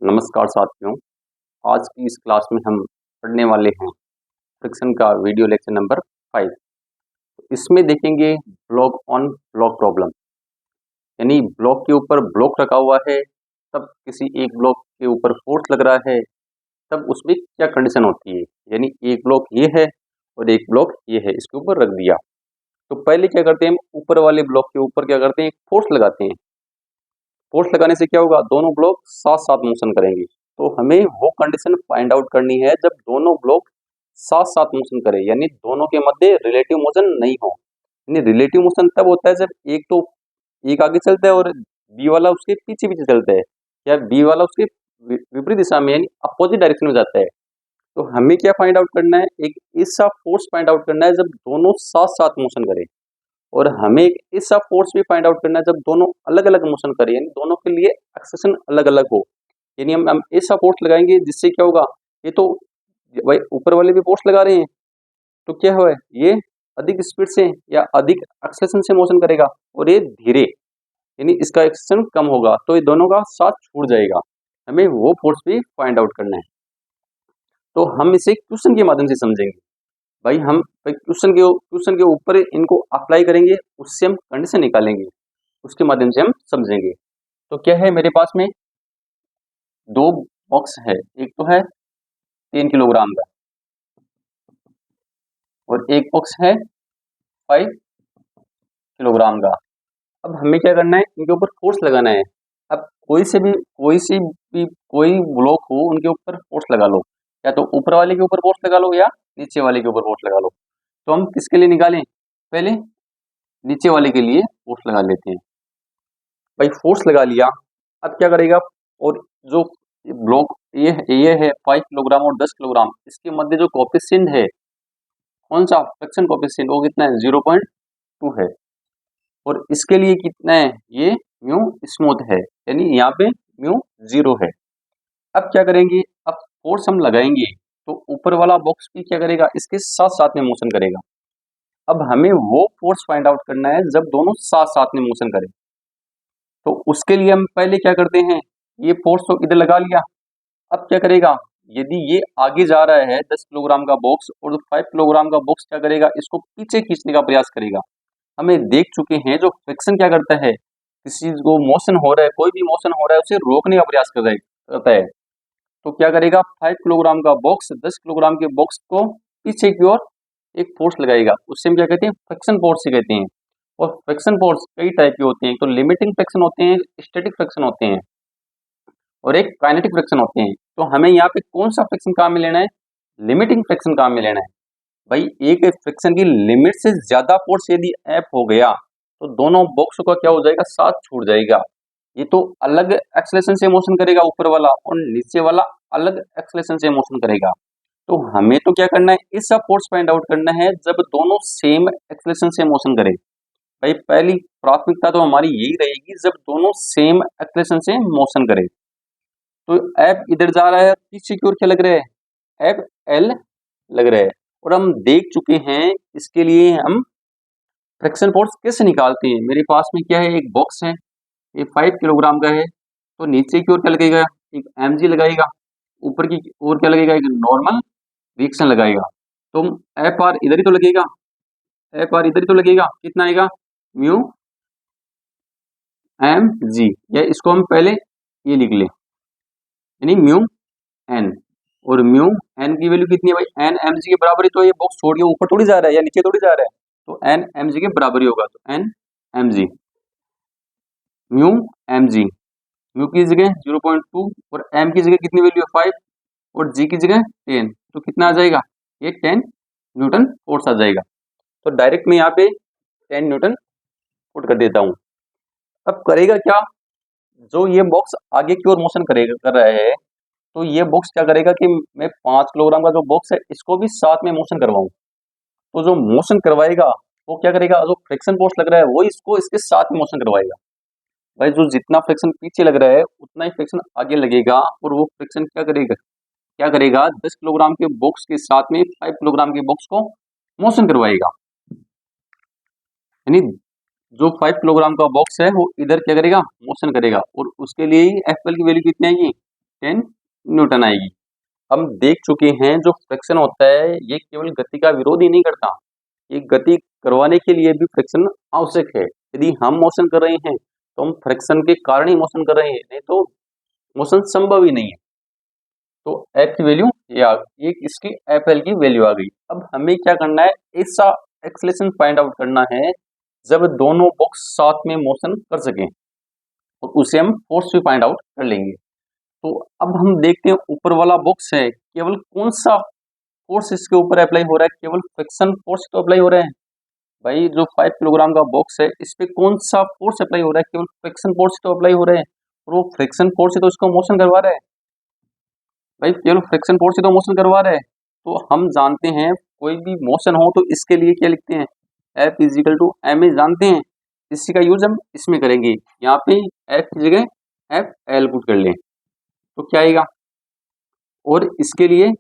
नमस्कार साथियों। आज की इस क्लास में हम पढ़ने वाले हैं फ्रिक्शन का वीडियो लेक्चर नंबर 5। इसमें देखेंगे ब्लॉक ऑन ब्लॉक प्रॉब्लम, यानी ब्लॉक के ऊपर ब्लॉक रखा हुआ है, तब किसी एक ब्लॉक के ऊपर फोर्स लग रहा है, तब उसमें क्या कंडीशन होती है। यानी एक ब्लॉक ये है और एक ब्लॉक ये है, इसके ऊपर रख दिया। तो पहले क्या करते हैं, हम ऊपर वाले ब्लॉक के ऊपर क्या करते हैं, फोर्स लगाते हैं। फोर्स लगाने से क्या होगा, दोनों ब्लॉक साथ साथ मोशन करेंगे। तो हमें वो कंडीशन फाइंड आउट करनी है जब दोनों ब्लॉक साथ साथ मोशन करें, यानी दोनों के मध्य रिलेटिव मोशन नहीं हो। यानी रिलेटिव मोशन तब होता है जब एक आगे चलता है और बी वाला उसके पीछे पीछे चलता है, या बी वाला उसके विपरीत दिशा में यानी अपोजिट डायरेक्शन में जाता है। तो हमें क्या फाइंड आउट करना है, एक ऐसा फोर्स फाइंड आउट करना है जब दोनों साथ साथ मोशन करें, और हमें एक ऐसा फोर्स भी फाइंड आउट करना है जब दोनों अलग अलग मोशन करें, यानी दोनों के लिए एक्सेशन अलग अलग हो। यानी हम ऐसा फोर्स लगाएंगे जिससे क्या होगा, ये तो भाई ऊपर वाले भी फोर्स लगा रहे हैं, तो क्या है, ये अधिक स्पीड से या अधिक एक्सेलेरेशन से मोशन करेगा, और ये धीरे यानी इसका एक्सेलेरेशन कम होगा, तो ये दोनों का साथ छूट जाएगा। हमें वो फोर्स भी फाइंड आउट करना है। तो हम इसे क्वेश्चन के माध्यम से समझेंगे। भाई हम क्वेश्चन के ऊपर इनको अप्लाई करेंगे, उससे हम कंडीशन निकालेंगे, उसके माध्यम से हम समझेंगे। तो क्या है, मेरे पास में दो बॉक्स है, एक तो है 3 किलोग्राम का और एक बॉक्स है 5 किलोग्राम का। अब हमें क्या करना है, इनके ऊपर फोर्स लगाना है। अब कोई ब्लॉक हो, उनके ऊपर फोर्स लगा लो, या तो ऊपर वाले के ऊपर फोर्स लगा लो या नीचे वाले के ऊपर फोर्स लगा लो। तो हम किसके लिए निकालें, पहले नीचे वाले के लिए फोर्स लगा लेते हैं। भाई फोर्स लगा लिया, अब क्या करेगा, और जो ब्लॉक ये है 5 किलोग्राम और 10 किलोग्राम, इसके मध्य जो कोएफिशिएंट है, कौन सा फ्रिक्शन कोएफिशिएंट, वो कितना है, 0.2 है। और इसके लिए कितना है, ये म्यू स्मूथ है, यानी यहाँ पे म्यू 0 है। अब क्या करेंगे, अब फोर्स हम लगाएंगे तो ऊपर वाला बॉक्स भी क्या करेगा, इसके साथ साथ में मोशन करेगा। अब हमें वो फोर्स फाइंड आउट करना है जब दोनों साथ साथ में मोशन करें। तो उसके लिए हम पहले क्या करते हैं, ये फोर्स तो इधर लगा लिया। अब क्या करेगा, यदि ये आगे जा रहा है 10 किलोग्राम का बॉक्स, और 5 किलोग्राम का बॉक्स क्या करेगा, इसको पीछे खींचने का प्रयास करेगा। हमें देख चुके हैं जो फ्रिक्शन क्या करता है, किसी को मोशन हो रहा है, कोई भी मोशन हो रहा है, उसे रोकने का प्रयास करता है। तो क्या करेगा, 5 किलोग्राम का बॉक्स 10 किलोग्राम के बॉक्स को पीछे की ओर एक फोर्स लगाएगा, उससे हम क्या कहते हैं, फ्रिक्शन फोर्स से कहते हैं। और फ्रिक्शन फोर्स कई टाइप के होते हैं, तो लिमिटिंग फ्रिक्शन होते हैं, स्टैटिक फ्रिक्शन होते हैं, और एक काइनेटिक फ्रिक्शन होते हैं। तो हमें यहाँ पे कौन सा फ्रिक्शन काम में लेना है, लिमिटिंग फ्रिक्शन काम में लेना है। भाई एक फ्रिक्शन की लिमिट से ज्यादा फोर्स यदि ऐप हो गया तो दोनों बॉक्स का क्या हो जाएगा, साथ छूट जाएगा। ये तो अलग एक्सेलेरेशन से मोशन करेगा ऊपर वाला, और नीचे वाला अलग एक्सेलेरेशन से मोशन करेगा। तो हमें तो क्या करना है, इसका फोर्स फाइंड आउट करना है जब दोनों सेम एक्सेलेरेशन से मोशन करें। भाई पहली प्राथमिकता तो हमारी यही रहेगी, जब दोनों सेम एक्सेलेरेशन से मोशन करें। तो एफ इधर जा रहा है, पीछे की ओर क्या लग रहा है, एफ एल लग रहा है। और हम देख चुके हैं, इसके लिए हम फ्रिक्शन फोर्स कैसे निकालते हैं। मेरे पास में क्या है, एक बॉक्स है, ये 5 किलोग्राम का है। तो नीचे की ओर क्या लगेगा, एक mg लगाएगा, ऊपर की ओर क्या लगेगा, एक नॉर्मल रिएक्शन लगाएगा। तो एफ आर इधर ही तो लगेगा, एफ आर इधर ही तो लगेगा, कितना आएगा, म्यू एम जी, या इसको हम पहले ये लिख लें, यानी म्यू एन। और म्यू एन की वैल्यू कितनी है भाई, एन एम जी के बराबर ही तो, ये बॉक्स छोड़ के ऊपर थोड़ी जा रहा है या नीचे थोड़ी जा रहा है, तो एन एम जी के बराबर ही होगा। तो N M G, mu M G, mu की जगह 0.2 और एम की जगह कितनी वैल्यू है 5 और जी की जगह 10, तो कितना आ जाएगा, ये 10 न्यूटन फोर्स आ जाएगा। तो डायरेक्ट मैं यहाँ पे 10 न्यूटन पुट कर देता हूँ। अब करेगा क्या, जो ये बॉक्स आगे की ओर मोशन कर रहा है, तो ये बॉक्स क्या करेगा कि मैं 5 किलोग्राम का जो बॉक्स है, इसको भी साथ में मोशन करवाऊं। तो जो मोशन करवाएगा वो क्या करेगा, जो फ्रिक्शन फोर्स लग रहा है वो इसको इसके साथ में मोशन करवाएगा। भाई जो जितना फ्रिक्शन पीछे लग रहा है उतना ही फ्रिक्शन आगे लगेगा, और वो फ्रिक्शन क्या करेगा 10 किलोग्राम के बॉक्स के साथ में 5 किलोग्राम के बॉक्स को मोशन करवाएगा। यानी जो 5 किलोग्राम का बॉक्स है वो इधर क्या करेगा, मोशन करेगा, और उसके लिए ही एफ एल की वैल्यू कितनी आएगी, 10 न्यूटन आएगी। हम देख चुके हैं जो फ्रिक्शन होता है ये केवल गति का विरोध ही नहीं करता, ये गति करवाने के लिए भी फ्रिक्शन आवश्यक है। यदि हम मोशन कर रहे हैं तो हम फ्रिक्शन के कारण ही मोशन कर रहे हैं, नहीं तो मोशन संभव ही नहीं है। तो एफ की वैल्यू ये इसकी एफ एल की वैल्यू आ गई। अब हमें क्या करना है, ऐसा एक्सेलरेशन फाइंड आउट करना है जब दोनों बॉक्स साथ में मोशन कर सकें, और उसे हम फोर्स भी फाइंड आउट कर लेंगे। तो अब हम देखते हैं ऊपर वाला बॉक्स है, केवल कौन सा फोर्स इसके ऊपर अप्लाई हो रहा है, केवल फ्रिक्शन फोर्स तो अप्लाई हो रहा है। भाई जो 5 किलोग्राम का बॉक्स है इस पे कौन सा फोर्स अप्लाई हो रहा है, केवल फ्रिक्शन फोर्स तो अप्लाई हो रहा है, और वो फ्रिक्शन फोर्स से तो इसको मोशन करवा रहा है। भाई केवल फ्रिक्शन फोर्स से तो मोशन करवा रहा है। तो हम जानते हैं कोई भी मोशन हो तो इसके लिए क्या लिखते हैं, F is equal to M A जानते हैं, इसी का यूज हम इसमें करेंगे। यहाँ पे एफ की जगह एफ एल पुट कर लें तो क्या आएगा, और इसके लिए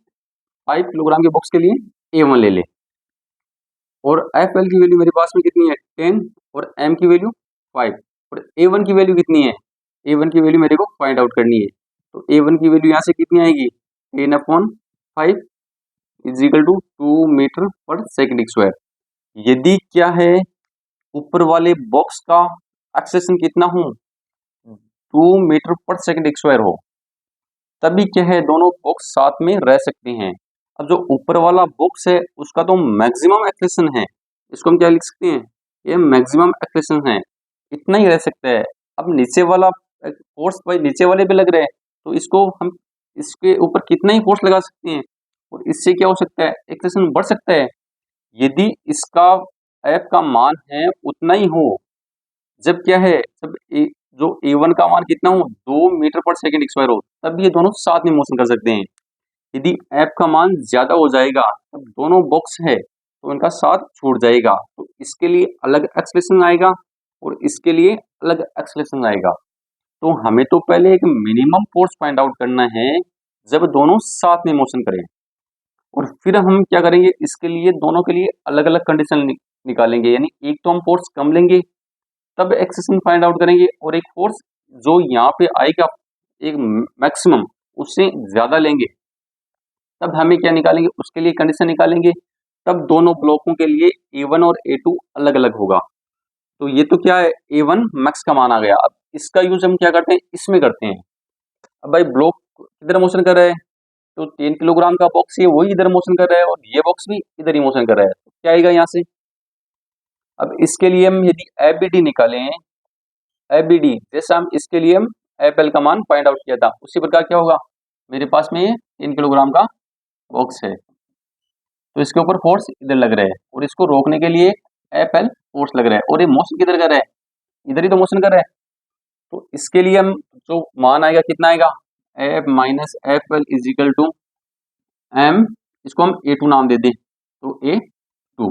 5 किलोग्राम के बॉक्स के लिए A1 ले ले, और एफ एल की वैल्यू मेरे पास में कितनी है 10, और एम की वैल्यू 5, और A1 की वैल्यू कितनी है, A1 की वैल्यू मेरे को फाइंड आउट करनी है। तो A1 की वैल्यू यहाँ से कितनी आएगी 10/5 इजिकल टू 2 मीटर पर सेकेंड स्क्वायर। यदि क्या है ऊपर वाले बॉक्स का एक्सेलेरेशन कितना हो 2 मीटर पर सेकेंड स्क्वायर हो, तभी क्या है दोनों बॉक्स साथ में रह सकते हैं। अब जो ऊपर वाला बॉक्स है उसका तो मैक्सिमम एक्सेलरेशन है, इसको हम क्या लिख सकते हैं, ये मैक्सिमम एक्सेलरेशन है, इतना ही रह सकता है। अब नीचे वाला फोर्स भाई नीचे वाले पे लग रहे हैं तो इसको हम इसके ऊपर कितना ही फोर्स लगा सकते हैं, और इससे क्या हो सकता है एक्सेलरेशन बढ़ सकता है। यदि इसका एफ का मान है उतना ही हो, जब क्या है जब जो A1 का मान कितना हो 2 मीटर पर सेकेंड स्क्वायर हो, तब ये दोनों साथ में मोशन कर सकते हैं। यदि एफ का मान ज्यादा हो जाएगा तब दोनों बॉक्स है तो उनका साथ छूट जाएगा, तो इसके लिए अलग एक्सेलरेशन आएगा और इसके लिए अलग एक्सेलरेशन आएगा। तो हमें तो पहले एक मिनिमम फोर्स फाइंड आउट करना है जब दोनों साथ में मोशन करें, और फिर हम क्या करेंगे इसके लिए दोनों के लिए अलग अलग कंडीशन निकालेंगे। यानी एक तो हम फोर्स कम लेंगे तब एक्सेलरेशन फाइंड आउट करेंगे, और एक फोर्स जो यहाँ पे आएगा एक मैक्सिमम उससे ज्यादा लेंगे, तब हमें क्या निकालेंगे उसके लिए कंडीशन निकालेंगे। तब दोनों ब्लॉकों के लिए A1 और A2 अलग अलग होगा। तो ये तो क्या है A1 मैक्स का मान आ गया। अब इसका यूज हम क्या करते हैं इसमें करते हैं। अब भाई ब्लॉक किधर मोशन कर रहा है, तो 10 किलोग्राम का बॉक्स है वही इधर मोशन कर रहा है, और ये बॉक्स भी इधर ही मोशन कर रहा है, तो क्या आएगा यहाँ से। अब इसके लिए हम यदि एबीडी निकालें, एबीडी जैसा हम इसके लिए हम एफ एल का मान फाइंड आउट किया था उसी प्रकार क्या होगा, मेरे पास में ये 3 किलोग्राम का बॉक्स है तो इसके ऊपर फोर्स इधर लग रहा है, और इसको रोकने के लिए एफ एल फोर्स लग रहा है, और ये मोशन किधर कर रहा है इधर ही तो मोशन कर रहा है। तो इसके लिए हम जो मान आएगा कितना आएगा F minus F L is equal to M, इसको हम A2 नाम दे दें तो A2,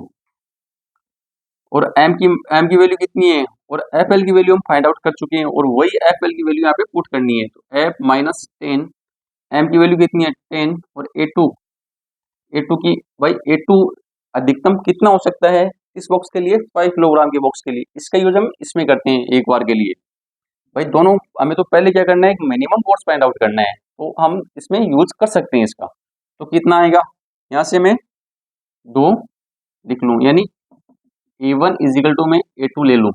और एम की वैल्यू कितनी है, और एफ एल की वैल्यू हम फाइंड आउट कर चुके हैं, और वही एफ एल की वैल्यू यहाँ पे पुट करनी है। तो एफ माइनस 10, एम की वैल्यू कितनी है 10, और A2 की भाई A2 अधिकतम कितना हो सकता है इस बॉक्स के लिए 5 किलोग्राम के बॉक्स के लिए, इसका यूज हम इसमें करते हैं एक बार के लिए। भाई दोनों हमें तो पहले क्या करना है एक मिनिमम फोर्स फाइंड आउट करना है, तो हम इसमें यूज कर सकते हैं इसका। तो कितना आएगा यहाँ से मैं 2 लिख लूँ, यानी A1 इजिकल टू मैं A2 ले लूँ,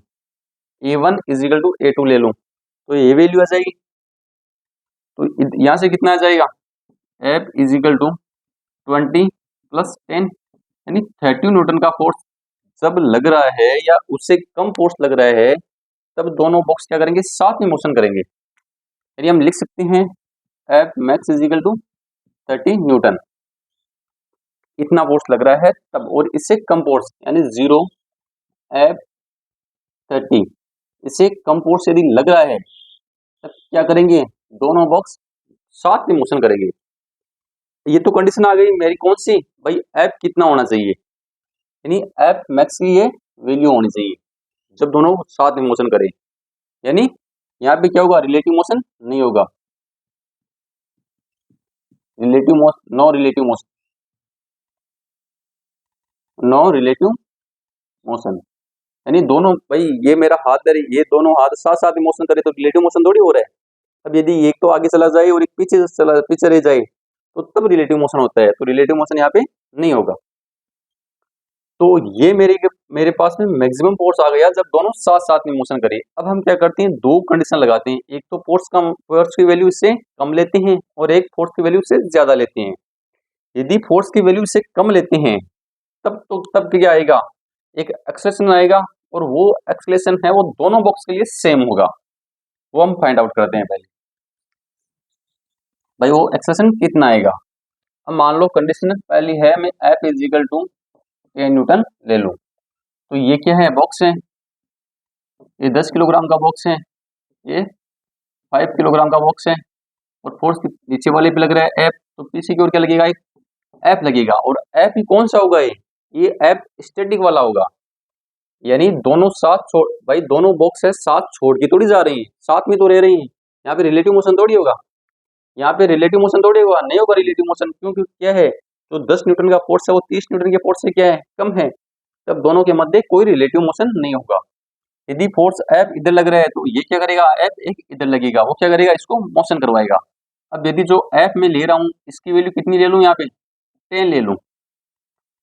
A1 इजिकल टू A2 ले लूँ तो ये वैल्यू आ जाएगी। तो यहाँ से कितना आ जाएगा एफ इजिकल टू 20 प्लस 10, यानी 30 न्यूटन का फोर्स जब लग रहा है या उससे कम फोर्स लग रहा है तब दोनों बॉक्स क्या करेंगे साथ में मोशन करेंगे। यानी हम लिख सकते हैं F max is equal to 30 newton, इतना फोर्स लग रहा है तब, और इससे कम फोर्स यानी 0 एफ 30, इससे कम फोर्स यदि लग रहा है तब क्या करेंगे दोनों बॉक्स साथ में मोशन करेंगे। ये तो कंडीशन आ गई मेरी कौन सी भाई एफ कितना होना चाहिए, यानी एफ मैक्स की ये वैल्यू होनी चाहिए जब दोनों साथ में मोशन करें। यानी यहाँ पे क्या होगा रिलेटिव मोशन नहीं होगा, नो रिलेटिव मोशन, यानी दोनों भाई ये मेरा हाथ है ये दोनों हाथ साथ साथ में मोशन करे तो रिलेटिव मोशन थोड़ी हो रहा है। अब यदि एक तो आगे चला जाए और एक पीछे रह जाए तो तब रिलेटिव मोशन होता है, तो रिलेटिव मोशन यहाँ पे नहीं होगा। तो ये मेरे पास में मैक्सिमम फोर्स आ गया जब दोनों साथ साथ में मोशन करे। अब हम क्या करते हैं, दो कंडीशन लगाते हैं, एक तो फोर्स की वैल्यू इससे कम लेते हैं और एक फोर्स की वैल्यू से ज्यादा लेते हैं। यदि फोर्स की वैल्यू से कम लेते हैं तब क्या आएगा, एक एक्सेलेरेशन आएगा और वो एक्सेलेरेशन है वो दोनों बॉक्स के लिए सेम होगा। वो हम फाइंड आउट करते हैं पहले, भाई वो एक्सेलेरेशन कितना आएगा। अब मान लो कंडीशन पहली है, मैं F is equal to 10 newton ले लूं। तो ये क्या है, बॉक्स है, ये 10 किलोग्राम का बॉक्स है, ये 5 किलोग्राम का बॉक्स है और फोर्स नीचे वाले पे लग रहा है F, तो पीछे की ओर क्या लगेगा, एक F लगेगा। और F ही कौन सा होगा, ये F स्टैटिक वाला होगा। यानी दोनों साथ छोड़, भाई दोनों बॉक्स है साथ छोड़ के थोड़ी जा रही है, साथ में तो रह रही है। यहाँ पे रिलेटिव मोशन थोड़ी होगा, यहाँ पे रिलेटिव मोशन थोड़ी होगा, नहीं होगा रिलेटिव मोशन, क्योंकि क्या है, जो 10 न्यूटन का फोर्स है वो 30 न्यूटन के फोर्स से क्या है, कम है। तब दोनों के मध्य कोई रिलेटिव मोशन नहीं होगा। यदि फोर्स F इधर लग रहा है तो ये क्या करेगा, F एक इधर लगेगा, वो क्या करेगा, इसको मोशन करवाएगा। अब यदि जो F में ले रहा हूँ इसकी वैल्यू कितनी ले लूँ, यहाँ पे 10 ले लूँ,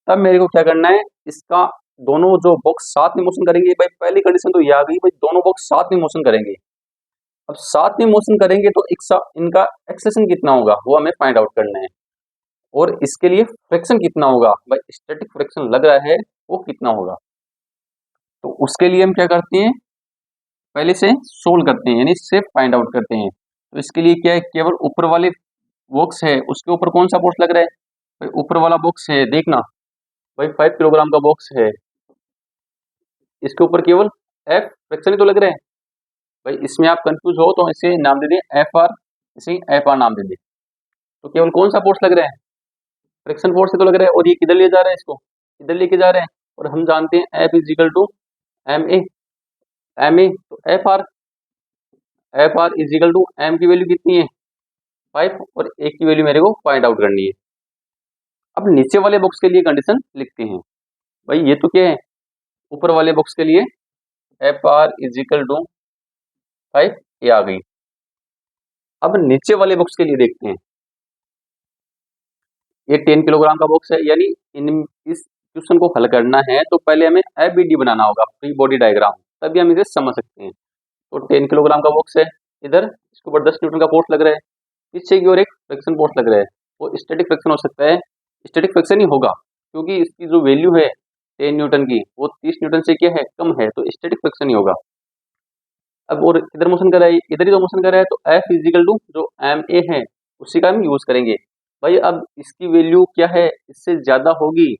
तब मेरे को क्या करना है, इसका दोनों जो बॉक्स साथ में मोशन करेंगे, भाई पहली कंडीशन तो ये आ गई, भाई दोनों बॉक्स साथ में मोशन करेंगे। अब साथ में मोशन करेंगे तो इनका एक्सेलेरेशन कितना होगा वो हमें फाइंड आउट करना है, और इसके लिए फ्रिक्शन कितना होगा, भाई स्टैटिक फ्रिक्शन लग रहा है वो कितना होगा। तो उसके लिए हम क्या करते हैं, पहले से सोल्व करते हैं, यानी इससे फाइंड आउट करते हैं। तो इसके लिए क्या है, केवल ऊपर वाले बॉक्स है उसके ऊपर कौन सा फोर्स लग रहा है, भाई ऊपर वाला बॉक्स है, देखना भाई 5 किलोग्राम का बॉक्स है, इसके ऊपर केवल F फ्रिक्शन ही तो लग रहा है। भाई इसमें आप कंफ्यूज हो तो इसे नाम दे दें FR, इसे FR नाम दे दें। तो केवल कौन सा फोर्स लग रहा है, फ्रिक्शन फोर्स से तो लग रहा है, और ये किधर ले जा रहा है, इसको इधर लेके जा रहे हैं। और हम जानते हैं F is equal to ma तो F R is equal to M की वैल्यू कितनी है 5 और एक की वैल्यू मेरे को फाइंड आउट करनी है। अब नीचे वाले बॉक्स के लिए कंडीशन लिखते हैं, भाई ये तो क्या है, ऊपर वाले बॉक्स के लिए F R is equal to 5 ये आ गई। अब नीचे वाले बॉक्स के लिए देखते हैं, ये 10 किलोग्राम का बॉक्स है, यानी इस क्वेश्चन को हल करना है तो पहले हमें एबीडी बनाना होगा, फ्री बॉडी डायग्राम, तभी हम इसे समझ सकते हैं। तो 10 किलोग्राम का बॉक्स है, इधर इसके ऊपर 10 न्यूटन का फोर्स लग रहा है, पीछे की ओर एक फ्रिक्शन फोर्स लग रहा है, वो स्टैटिक फ्रिक्शन हो सकता है, स्टैटिक फ्रिक्शन ही होगा, क्योंकि इसकी जो वैल्यू है 10 न्यूटन की वो 30 न्यूटन से क्या है, कम है, तो स्टैटिक फ्रिक्शन ही होगा। अब और इधर मोशन कर रहा है, इधर ही तो मोशन कर रहा है, तो एफ इजिकल टू जो एम ए है उसी का हम यूज करेंगे। भाई अब इसकी वैल्यू क्या है, इससे ज्यादा होगी,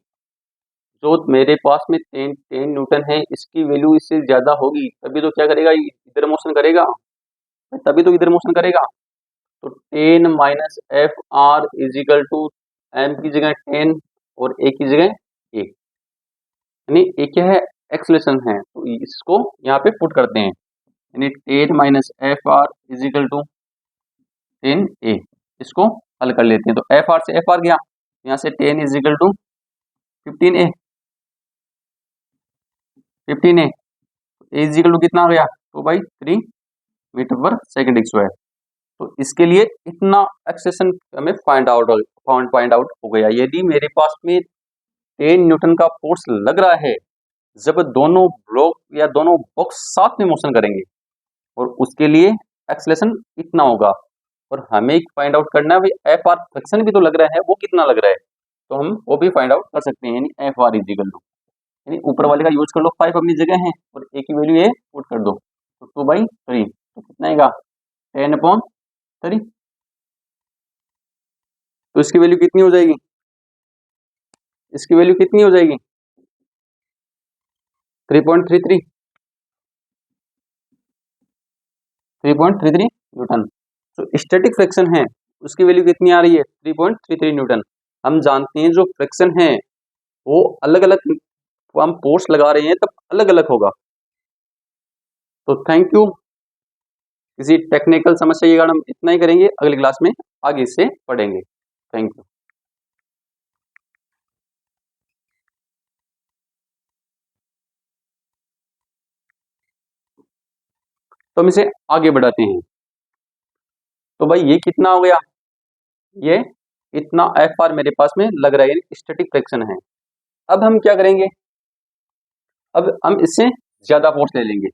जो मेरे पास में 10 न्यूटन है इसकी वैल्यू इससे ज्यादा होगी, तभी तो क्या करेगा, इधर मोशन करेगा, तभी तो इधर मोशन करेगा। तो 10 minus F R is equal to M की जगह 10 और ए की जगह 1, यानी ए क्या है, एक्सलेशन है, तो इसको यहाँ पे पुट करते हैं, यानी 10 minus F R is equal to 10 A, इसको हल कर लेते हैं। तो एफ आर से एफ आर गया, यहाँ से 10 is equal to 15 A, 15 A is equal to कितना आ गया, तो भाई 3 मीटर पर सेकेंड स्क्वायर। तो इसके लिए इतना एक्सेशन हमें फाइंड आउट हो गया। यदि मेरे पास में 10 न्यूटन का फोर्स लग रहा है जब दोनों ब्लॉक या दोनों बॉक्स साथ में मोशन करेंगे, और उसके लिए एक्सेलेरेशन इतना होगा, और हमें फाइंड आउट करना है भाई एफ आर फ्रिक्शन भी तो लग रहा है वो कितना लग रहा है, तो हम वो भी फाइंड आउट कर सकते हैं, यानी एफ आर इजिकल टू, यानी ऊपर वाले का यूज कर लो, 5 अपनी जगह है और ए की वैल्यू ये पुट कर दो, तो 2/3, तो कितना आएगा 10/3, तो इसकी वैल्यू कितनी हो जाएगी, इसकी वैल्यू कितनी हो जाएगी 3.33 न्यूटन। तो स्टैटिक फ्रिक्शन है उसकी वैल्यू कितनी आ रही है 3.33 न्यूटन। हम जानते हैं जो फ्रिक्शन है वो अलग अलग हम फोर्स लगा रहे हैं तब अलग अलग होगा। तो थैंक यू, किसी टेक्निकल समस्या के कारण हम इतना ही करेंगे, अगली क्लास में आगे से पढ़ेंगे। Thank you. तो हम इसे आगे बढ़ाते हैं। तो भाई ये कितना हो गया, ये इतना एफ आर मेरे पास में लग रहा है, यानी स्टैटिक फ्रिक्शन है। अब हम क्या करेंगे, अब हम इससे ज्यादा फोर्स ले लेंगे।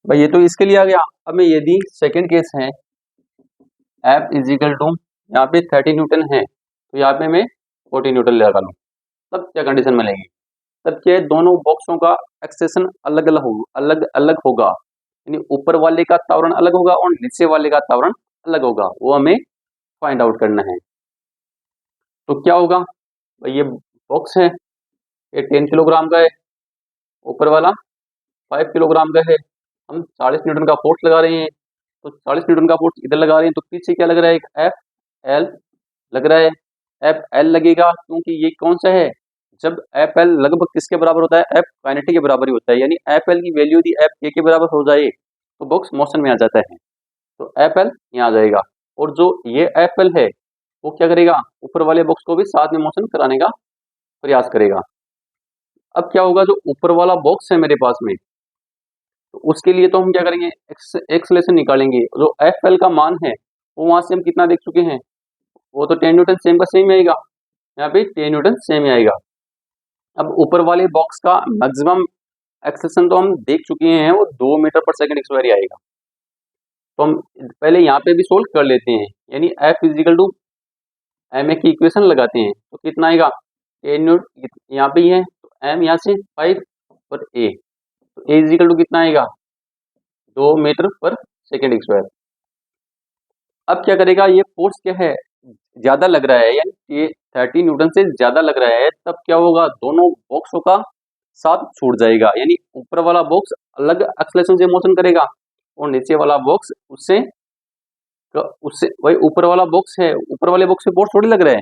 भाई ये तो इसके लिए आ गया। अब मैं यदि सेकंड केस है, एफ इजिकल टू यहाँ पे 30 न्यूटन है, तो यहाँ पे मैं 40 न्यूटन लगा लूँ, तब क्या कंडीशन मिलेगी, तब क्या दोनों बॉक्सों का एक्सेशन अलग अलग होगा, यानी ऊपर वाले का त्वरण अलग होगा और नीचे वाले का त्वरण अलग होगा, वो हमें फाइंड आउट करना है। तो क्या होगा भाई, ये बॉक्स है, ये 10 किलोग्राम का है, ऊपर वाला 5 किलोग्राम का है, हम 40 न्यूटन का फोर्स लगा रहे हैं, तो 40 न्यूटन का फोर्स इधर लगा रहे हैं, तो पीछे क्या लग रहा है, एक एफ एल लग रहा है, एफ एल लगेगा, क्योंकि ये कौन सा है, जब एफ एल लगभग किसके बराबर होता है, एफ काइनेटिक के बराबर ही होता है, यानी एफ एल की वैल्यू यदि एफ के बराबर हो जाए तो बॉक्स मोशन में आ जाता है, तो एफ एल यहाँ आ जाएगा, और जो ये एफ एल है वो क्या करेगा, ऊपर वाले बॉक्स को भी साथ में मोशन कराने का प्रयास करेगा। अब क्या होगा, जो ऊपर वाला बॉक्स है मेरे पास में, तो उसके लिए तो हम क्या करेंगे, एक्सलेशन निकालेंगे, जो एफ एल का मान है वो वहां से हम कितना देख चुके हैं, वो तो 10 न्यूटन सेम का सेम आएगा, यहाँ पे 10 न्यूटन सेम ही आएगा। अब ऊपर वाले बॉक्स का मैक्सिमम एक्सेलेरेशन तो हम देख चुके हैं, वो 2 मीटर पर सेकंड स्क्वायर ही आएगा, तो हम पहले यहाँ पे भी सोल्व कर लेते हैं, यानी F is equal to M A की इक्वेशन लगाते हैं, तो कितना आएगा, ए न्यूट यहाँ पे ही है, तो एम यहाँ से 5 और ए, तो ए इजिकल टू कितना आएगा, 2 मीटर पर सेकंड स्क्वायर। अब क्या करेगा, ये फोर्स क्या है, ज्यादा लग रहा है, यानी ये 30 न्यूटन से ज्यादा लग रहा है, तब क्या होगा, दोनों बॉक्सों का साथ छूट जाएगा, यानी ऊपर वाला बॉक्स अलग एक्सेलरेशन से मोशन करेगा और नीचे वाला बॉक्स उससे उससे वही ऊपर वाला बॉक्स है, ऊपर वाले बॉक्स से फोर्स थोड़ी लग रहा है,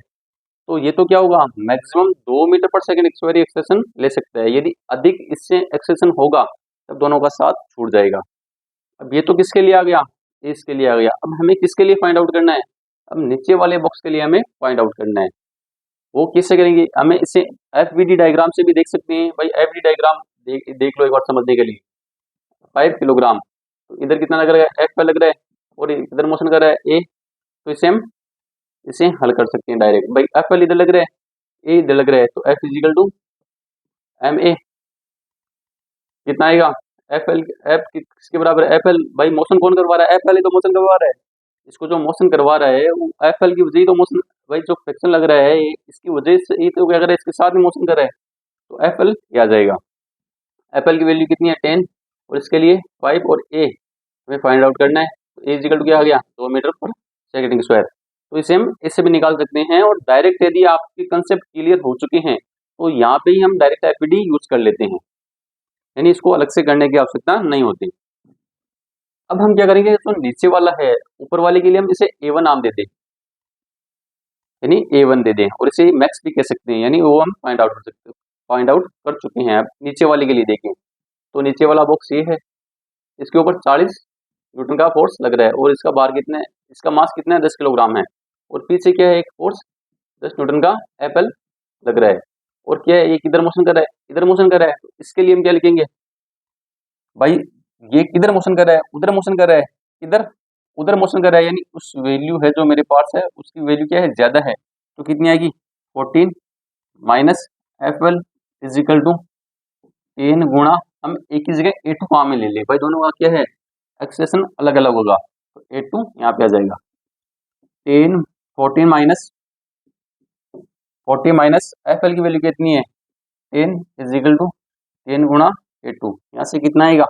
तो ये तो क्या होगा, मैक्सिमम 2 मीटर पर सेकंड स्क्वायर एक्सेलरेशन ले सकता है, यदि अधिक इससे एक्सेलरेशन होगा तब दोनों का साथ छूट जाएगा। अब ये तो किसके लिए आ गया, इसके लिए आ गया। अब हमें किसके लिए फाइंड आउट करना है, अब नीचे वाले बॉक्स के लिए हमें फाइंड आउट करना है, वो किससे करेंगे, हमें इसे एफवीडी डायग्राम से भी देख सकते हैं। भाई एफवीडी डायग्राम देख लो एक बार समझने के लिए। 5 किलोग्राम, तो इधर कितना लग रहा है, एफ पे लग रहा है, और इधर मोशन कर रहा है ए, तो इसे हल कर सकते हैं डायरेक्ट। भाई एफ एल इधर लग रहा है, ए इधर लग रहा है, तो F is equal to M A कितना आएगा, एफ एल एफ किसके बराबर है, एफ एल, भाई मोशन कौन करवा रहा है, एफ एल ही तो मोशन करवा रहा है, इसको जो मोशन करवा रहा है वो एफ एल की वजह ही तो मोशन, भाई जो फ्रिक्शन लग रहा है इसकी वजह से ही तो क्या कर रहा है, इसके साथ में मोशन कर रहा है, तो एफ एल आ जाएगा। एफ एल की वैल्यू कितनी है 10, और इसके लिए 5 और ए हमें फाइंड आउट करना है, तो ए इक्वल टू क्या आ गया, 2 मीटर पर सेकंड स्क्वायर, तो इसे हम इससे भी निकाल सकते हैं। और डायरेक्ट यदि आपके कंसेप्ट क्लियर हो चुके हैं तो यहाँ पे ही हम डायरेक्ट एफईडी यूज कर लेते हैं, यानी इसको अलग से करने की आवश्यकता नहीं होती। अब हम क्या करेंगे, तो नीचे वाला है, ऊपर वाले के लिए हम इसे A1 नाम दे दें, यानी A1 दे दें, और इसे मैक्स भी कह सकते हैं, यानी वो हम फाइंड आउट कर चुके हैं। अब नीचे वाले के लिए देखें, तो नीचे वाला बॉक्स ये है, इसके ऊपर 40 न्यूटन का फोर्स लग रहा है, और इसका भार कितना है, इसका मास कितना है, 10 किलोग्राम है, और पीछे क्या है, एक फोर्स 10 न्यूटन का एपल लग रहा है, और क्या है, ये किधर मोशन कर रहा है, इधर मोशन कर रहा है, तो इसके लिए हम क्या लिखेंगे, भाई ये किधर मोशन कर रहा है, उधर मोशन कर रहा है, इधर उधर मोशन कर रहा है, यानी उस वैल्यू है जो मेरे पास है उसकी वैल्यू क्या है, ज्यादा है, तो कितनी आएगी, 14 minus F L is equal to 10 गुणा, हम एक ही जगह A2 वहां में ले ले, भाई दोनों का क्या है, एक्सेलेरेशन अलग अलग होगा, तो A2 यहाँ पे आ जाएगा, 10 40 माइनस एफ एल की वैल्यू कितनी है 10 इजिकल टू 10 गुणा A2, यहाँ से कितना आएगा,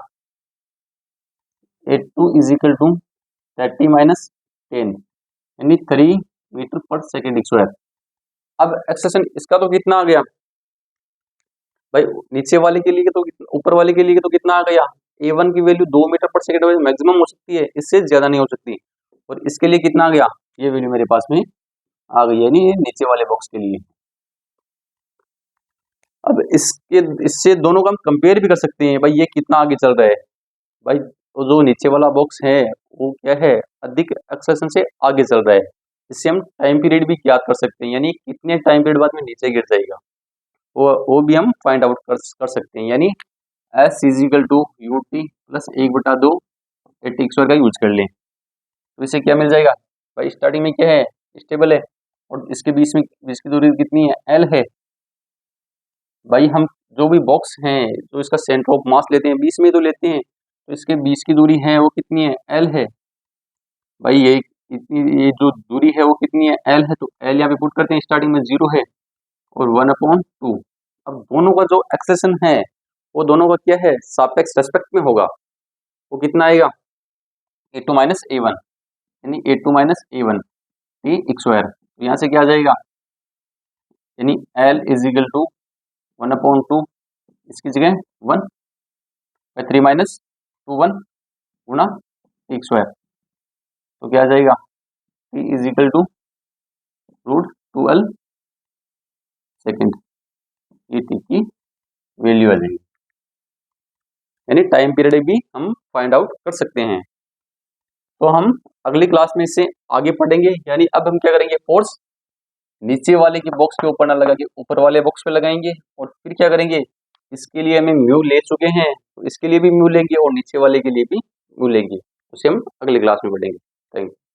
A2 इजिकल टू 30 माइनस 10, यानी 3 मीटर पर सेकेंड स्क्वायर। अब एक्सेलेरेशन इसका तो कितना आ गया, भाई नीचे वाले के लिए तो ऊपर वाले के लिए तो कितना आ गया, A1 की वैल्यू 2 मीटर पर सेकेंड मैक्सिमम हो सकती है, इससे ज्यादा नहीं हो सकती, और इसके लिए कितना आ गया, ये वैल्यू मेरे पास में आ गई, यानी ये नीचे वाले बॉक्स के लिए। अब इससे दोनों का हम कंपेयर भी कर सकते हैं, भाई ये कितना आगे चल रहा है, भाई जो नीचे वाला बॉक्स है वो क्या है, अधिक एक्सेलेरेशन से आगे चल रहा है, इससे हम टाइम पीरियड भी याद कर सकते हैं, यानी कितने टाइम पीरियड बाद में नीचे गिर जाएगा, वो भी हम फाइंड आउट कर सकते हैं, यानी S is equal to U T plus 1/2 80 square का यूज कर लें। तो इसे क्या मिल जाएगा भाई, स्टार्टिंग में क्या है, स्टेबल है, और इसके बीच की दूरी कितनी है, एल है। भाई हम जो भी बॉक्स हैं, जो इसका सेंटर ऑफ मास लेते हैं, 20 में तो लेते हैं, तो इसके बीच की दूरी है वो कितनी है, एल है। भाई ये जो दूरी है वो कितनी है, एल है, तो एल यहाँ पे पुट करते हैं, स्टार्टिंग में 0 है और 1/2। अब दोनों का जो एक्सेशन है वो दोनों का क्या है, सापेक्ष रेस्पेक्ट में होगा। वो कितना आएगा, a2 माइनस a1, यानी a2 minus a1 t square. तो यहाँ से क्या आ जाएगा, यानी l इज इक्वल टू 1/2, इसकी जगह 1/3 माइनस 2 1 गुणा t स्क्वायर। तो क्या आ जाएगा, t is equal to √2l second, ये t की वैल्यू आ जाएगी। यानी टाइम पीरियड भी हम फाइंड आउट कर सकते हैं। तो हम अगली क्लास में इससे आगे पढ़ेंगे। यानी अब हम क्या करेंगे, फोर्स नीचे वाले के बॉक्स के ऊपर ना लगा के ऊपर वाले बॉक्स पे लगाएंगे, और फिर क्या करेंगे, इसके लिए हमें म्यू ले चुके हैं, तो इसके लिए भी म्यू लेंगे और नीचे वाले के लिए भी म्यू लेंगे। उसे हम अगली क्लास में पढ़ेंगे। Thank you.